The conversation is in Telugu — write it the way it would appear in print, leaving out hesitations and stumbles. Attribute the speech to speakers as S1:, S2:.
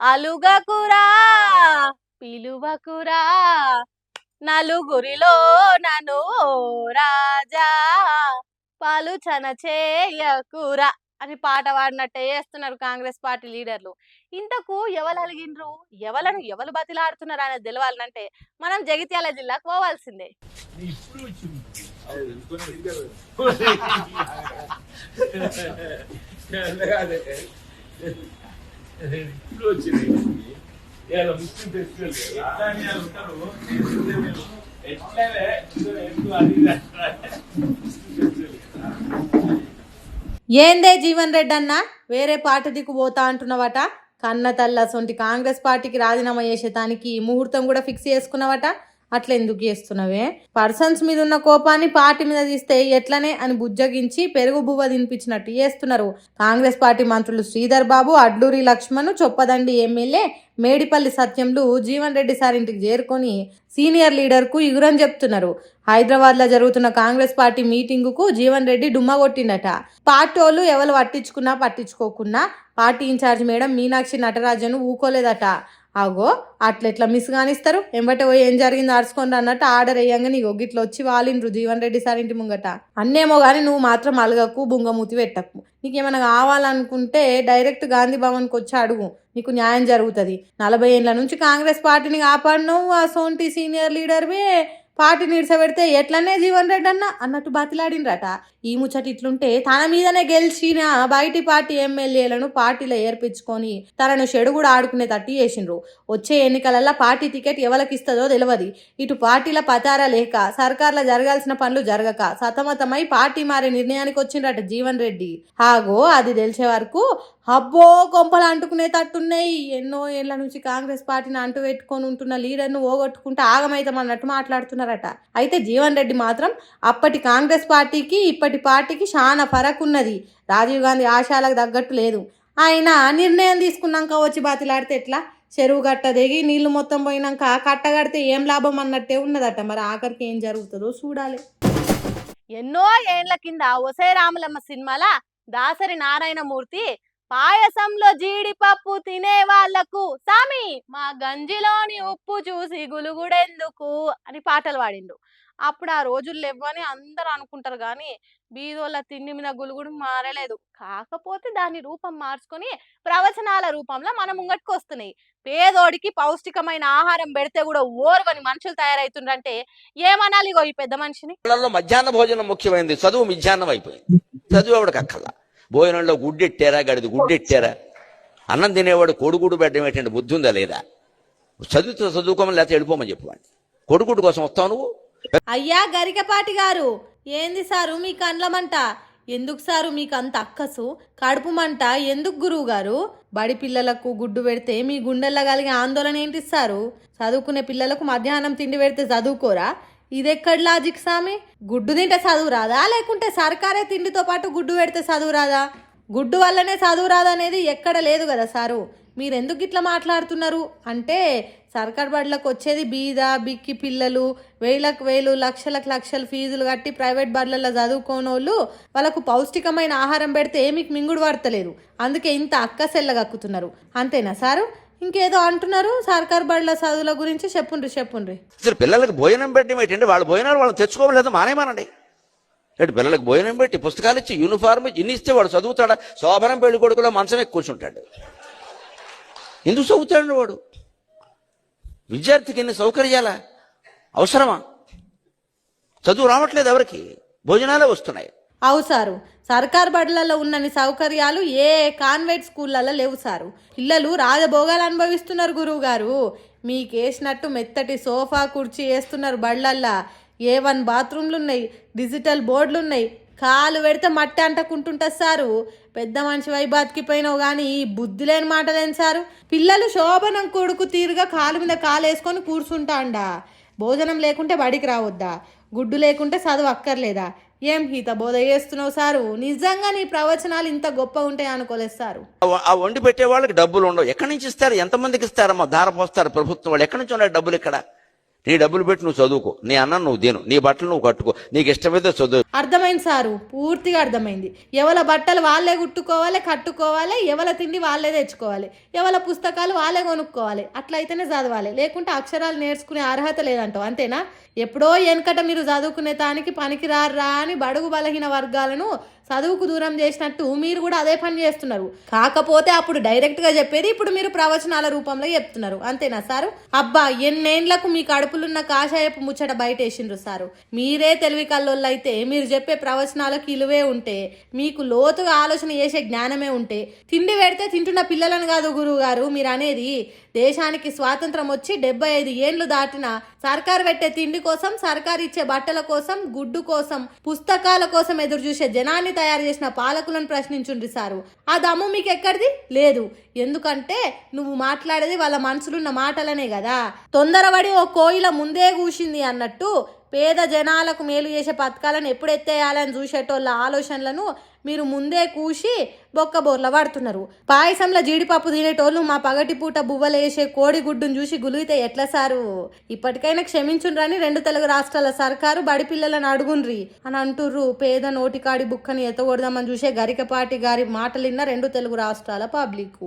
S1: అలుగకురా పిలువకురా నలుగురిలో నన్ను రాజా పలుచన చేయకురా అని పాట పాడినట్టే చేస్తున్నారు కాంగ్రెస్ పార్టీ లీడర్లు. ఇంతకు ఎవరు అలిగిండ్రు, ఎవరు బతిలాడుతున్నారు అనేది తెలవాలంటే మనం జగిత్యాల జిల్లాకు పోవాల్సిందే. ఏందే జీవన్ రెడ్డి అన్న వేరే పార్టీ దిక్కు పోతా అంటున్నావట? కన్న తల్ల సొంటి కాంగ్రెస్ పార్టీకి రాజీనామా చేసేదానికి ముహూర్తం కూడా ఫిక్స్ చేసుకున్నావట. అట్లా ఎందుకు చేస్తున్నావే? పర్సన్స్ మీద ఉన్న కోపాన్ని పార్టీ మీద తీస్తే ఎట్లనే అని బుజ్జగించి పెరుగు బువ్వ తినిపించినట్టు చేస్తున్నారు కాంగ్రెస్ పార్టీ మంత్రులు శ్రీధర్ బాబు, అడ్లూరి లక్ష్మణ్, చొప్పదండి ఎమ్మెల్యే మేడిపల్లి సత్యంలు జీవన్ రెడ్డి సార్ ఇంటికి చేరుకొని సీనియర్ లీడర్కు ఇగురం చెప్తున్నారు. హైదరాబాద్లో జరుగుతున్న కాంగ్రెస్ పార్టీ మీటింగుకు జీవన్ రెడ్డి డుమ్మా కొట్టిండట. పార్టీ వాళ్ళు ఎవరు పట్టించుకున్నా పట్టించుకోకున్నా party incharge madam Meenakshi Natarajan ఊకోలేదట. అగో అట్లెట్లా మిస్ కానిస్తారు? ఎంబటే పోయి ఏం జరిగింది అరుచుకోండి అన్నట్టు ఆర్డర్ వేయంగా నీకు ఒగిట్లో వచ్చి వాలిండ్రు జీవన్ రెడ్డి సార్ ఇంటి ముంగట. అన్నేమో కానీ నువ్వు మాత్రం అలగకు, బుంగమూతి పెట్టకు. నీకేమైనా కావాలనుకుంటే డైరెక్ట్ గాంధీ భవన్కి వచ్చి అడుగు, నీకు న్యాయం జరుగుతుంది. 40 ఏళ్ళ నుంచి కాంగ్రెస్ పార్టీని కాపాడినవు, ఆ సోంటి సీనియర్ లీడర్వే పార్టీ నిడిసబెడితే ఎట్లనే జీవన్ రెడ్డి అన్నట్టు బతిలాడిండ్రట. ఈ ముచ్చట ఇట్లుంటే తన మీదనే గెలిచిన బయటి పార్టీ ఎమ్మెల్యేలను పార్టీలో ఏర్పించుకొని తనను చెడు కూడా ఆడుకునే తట్టు చేసిండ్రు. వచ్చే ఎన్నికలలో పార్టీ టికెట్ ఎవరికి ఇస్తుందో తెలియదు. ఇటు పార్టీల పతారా లేక సర్కార్లో జరగాల్సిన పనులు జరగక సతమతమై పార్టీ మారే నిర్ణయానికి వచ్చిండ్రట జీవన్ రెడ్డి. హాగో అది తెలిసే వరకు అబ్బో కొంపలు అంటుకునే తట్టున్నాయి. ఎన్నో ఏళ్ల నుంచి కాంగ్రెస్ పార్టీని అంటు పెట్టుకొని ఉంటున్న లీడర్ను ఓగొట్టుకుంటే ఆగమైతామన్నట్టు మాట్లాడుతున్నారట. అయితే జీవన్ రెడ్డి మాత్రం అప్పటి కాంగ్రెస్ పార్టీకి ఇప్పటి పార్టీకి చాలా ఫరక్ ఉన్నది. రాజీవ్ గాంధీ ఆశయాలకు తగ్గట్టు లేదు. ఆయన నిర్ణయం తీసుకున్నాక వచ్చి బాతిలాడితే ఎట్లా? చెరువు గట్ట దిగి నీళ్లు మొత్తం పోయినాక కట్టగడితే ఏం లాభం అన్నట్టే ఉన్నదట. మరి ఆఖరికి ఏం జరుగుతుందో చూడాలి. ఎన్నో ఏండ్ల కింద ఒసే రాములమ్మ సినిమాల దాసరి నారాయణమూర్తి పాయసంలో జీడిపప్పు తినే వాళ్లకు సామి మా గంజిలోని ఉప్పు చూసి గులుగుడెందుకు అని పాటలు పాడిండు. అప్పుడు ఆ రోజుల్లో ఇవ్వని అందరూ అనుకుంటారు కానీ బీదోళ్ళ తిండి మీద గులుగుడు మారలేదు. కాకపోతే దాని రూపం మార్చుకొని ప్రవచనాల రూపంలో మన ముంగట్టుకు వస్తున్నాయి. పేదోడికి పౌష్టికమైన ఆహారం పెడితే కూడా ఓర్వని మనుషులు తయారైతుండ్రంటే ఏమనాలి? ఇగో ఈ పెద్ద మనిషిని.
S2: మధ్యాహ్న భోజనం ముఖ్యమైనది, చదువు మిధ్యాహ్నం అయిపోయింది. చదువు ఎవడికి అక్కల్లా. భోజనంలో గుడ్డెట్టారా, గడిది గుడ్డెట్టారా? అన్నం తినేవాడు కొడుగుడు పెట్టడం ఏంటంటే బుద్ధి ఉందా లేదా? చదువుకోమని లేకపోతే వెళ్ళిపోమని చెప్పండి. కొడుకుడు కోసం వస్తావు నువ్వు?
S1: అయ్యా గరికపాటి గారు, ఏంది సారు మీ కండ్లమంట? ఎందుకు సారు మీకు అంత అక్కసు? కడుపు మంట ఎందుకు గురువు గారు? బడి పిల్లలకు గుడ్డు పెడితే మీ గుండెల్లో కలిగే ఆందోళన ఏంటి సారు? చదువుకునే పిల్లలకు మధ్యాహ్నం తిండి పెడితే చదువుకోరా? ఇదెక్కడ లాజిక్ సామి? గుడ్డు తింటే చదువు రాదా, లేకుంటే సర్కారే తిండితో పాటు గుడ్డు పెడితే చదువు రాదా? గుడ్డు వల్లనే చదువు రాదనేది ఎక్కడ లేదు కదా సారు. మీరెందుకు ఇట్లా మాట్లాడుతున్నారు అంటే సర్కార్ బడులకు వచ్చేది బీద బిక్కి పిల్లలు, వేలకు వేలు లక్షలకు లక్షలు ఫీజులు కట్టి ప్రైవేట్ బడులలో చదువుకోనోళ్ళు. వాళ్ళకు పౌష్టికమైన ఆహారం పెడితే మీకు మింగుడు పడతలేదు, అందుకే ఇంత అక్కసెల్లగక్కుతున్నారు. అంతేనా సారు? ఇంకేదో అంటున్నారు సర్కార్ బడుల చదువుల గురించి. చెప్పుండ్రి.
S2: పిల్లలకు భోజనం పెట్టడం ఏంటంటే వాళ్ళ భోజనాలు వాళ్ళు తెచ్చుకోవలేదు మానేమానండి. అంటే పిల్లలకు భోజనం పెట్టి పుస్తకాలు ఇచ్చి యూనిఫార్మ్ ఇన్ని ఇస్తే వాడు చదువుతాడా? శోభనం పెళ్లి కొడుకులో మంచం ఎక్కి కూర్చుంటాడు. ఎందుకు చదువుతాడు వాడు? విద్యార్థికి ఎన్ని సౌకర్యాలా అవసరమా? చదువు రావట్లేదు ఎవరికి, భోజనాలే వస్తున్నాయి.
S1: అవు సారు, సర్కార్ బడులలో ఉన్నన్ని సౌకర్యాలు ఏ కాన్వెంట్ స్కూళ్ళల్లో లేవు సారు. పిల్లలు రాజభోగాలు అనుభవిస్తున్నారు గురువు గారు. మీకేసినట్టు మెత్తటి సోఫా కుర్చీ వేస్తున్నారు బళ్ళల్లో. A1 బాత్రూమ్లు ఉన్నాయి, డిజిటల్ బోర్డులు ఉన్నాయి. కాలు పెడితే మట్టి అంటకుంటుంటుంది సారు. పెద్ద మనిషి వై బతికిపోయినావు కానీ బుద్ధి లేని మాటలేని సారు. పిల్లలు శోభనం కొడుకు తీరుగా కాలు మీద కాలు వేసుకొని కూర్చుంటాండా? భోజనం లేకుంటే బడికి రావద్దా? గుడ్డు లేకుంటే చదువు అక్కర్లేదా? ఏం హిత బోధ చేస్తున్నావు సారు? నిజంగా నీ ప్రవచనాలు ఇంత గొప్ప ఉంటాయి అనుకోలేదు సారు.
S2: ఆ వండి పెట్టే వాళ్ళకి డబ్బులు ఉండవు. ఎక్కడి నుంచి ఇస్తారు? ఎంతమందికి ఇస్తారమ్మా? ధార పోస్తారు ప్రభుత్వం వాళ్ళు. ఎక్కడి నుంచి ఉన్నాయి డబ్బులు? ఇక్కడ నీ డబ్బులు పెట్టి నువ్వు చదువుకో, నీ అన్నం నువ్వు తిను, నీ బట్టలు నువ్వు కట్టుకో, నీకు ఇష్టమైతే చదువు.
S1: అర్థమైంది సారు, పూర్తిగా అర్థమైంది. ఎవల బట్టలు వాళ్ళే కుట్టుకోవాలి, కట్టుకోవాలి, ఎవల తిండి వాళ్ళే తెచ్చుకోవాలి, ఎవల పుస్తకాలు వాళ్ళే కొనుక్కోవాలి. అట్లయితేనే చదవాలి, లేకుంటే అక్షరాలు నేర్చుకునే అర్హత లేదంటావు, అంతేనా? ఎప్పుడో వెనకట మీరు చదువుకునే దానికి పనికిరారా అని బడుగు బలహీన వర్గాలను చదువుకు దూరం చేసినట్టు మీరు కూడా అదే పని చేస్తున్నారు. కాకపోతే అప్పుడు డైరెక్ట్గా చెప్పేది, ఇప్పుడు మీరు ప్రవచనాల రూపంలో చెప్తున్నారు, అంతేనా సారు? అబ్బా, ఎన్నేండ్లకు మీ కడుపులున్న కాషాయపు ముచ్చట బయటేసిండ్రు సారు. మీరే తెలివి కల్లోళ్ళు అయితే మీరు చెప్పే ప్రవచనాలకు ఇలువే ఉంటే, మీకు లోతుగా ఆలోచన చేసే జ్ఞానమే ఉంటే, తిండి పెడితే తింటున్న పిల్లలను కాదు గురువు గారు మీరు అనేది. దేశానికి స్వాతంత్రం వచ్చి 75 ఏండ్లు దాటిన సర్కారు పెట్టే తిండి కోసం, సర్కారు ఇచ్చే బట్టల కోసం, గుడ్డు కోసం, పుస్తకాల కోసం ఎదురు చూసే జనాన్ని తయారు చేసిన పాలకులను ప్రశ్నించుండ్రి సారు. ఆ దమ్ము మీకు ఎక్కడిది? లేదు. ఎందుకంటే నువ్వు మాట్లాడేది వాళ్ళ మనసులున్న మాటలనే కదా. తొందరపడి ఓ కోయిల ముందే కూసింది అన్నట్టు పేద జనాలకు మేలు చేసే పథకాలను ఎప్పుడు ఎత్తేయాలని చూసేటోళ్ళ ఆలోచనలను మీరు ముందే కూసి బొక్కబోర్ల పడుతున్నారు. పాయసంలో జీడిపప్పు తినేటోళ్ళు మా పగటిపూట బువ్వలేసే కోడిగుడ్డును చూసి గులిగితే ఎట్లా సారు? ఇప్పటికైనా క్షమించుండ్రని 2 తెలుగు రాష్ట్రాల సర్కారు బడి పిల్లలను అడుగుండ్రి అని అంటుర్రు. పేద నోటికాడి బుక్కని ఎత్తగొడదామని చూసే గరికపాటి గారి మాటలిన్న 2 తెలుగు రాష్ట్రాల పబ్లిక్.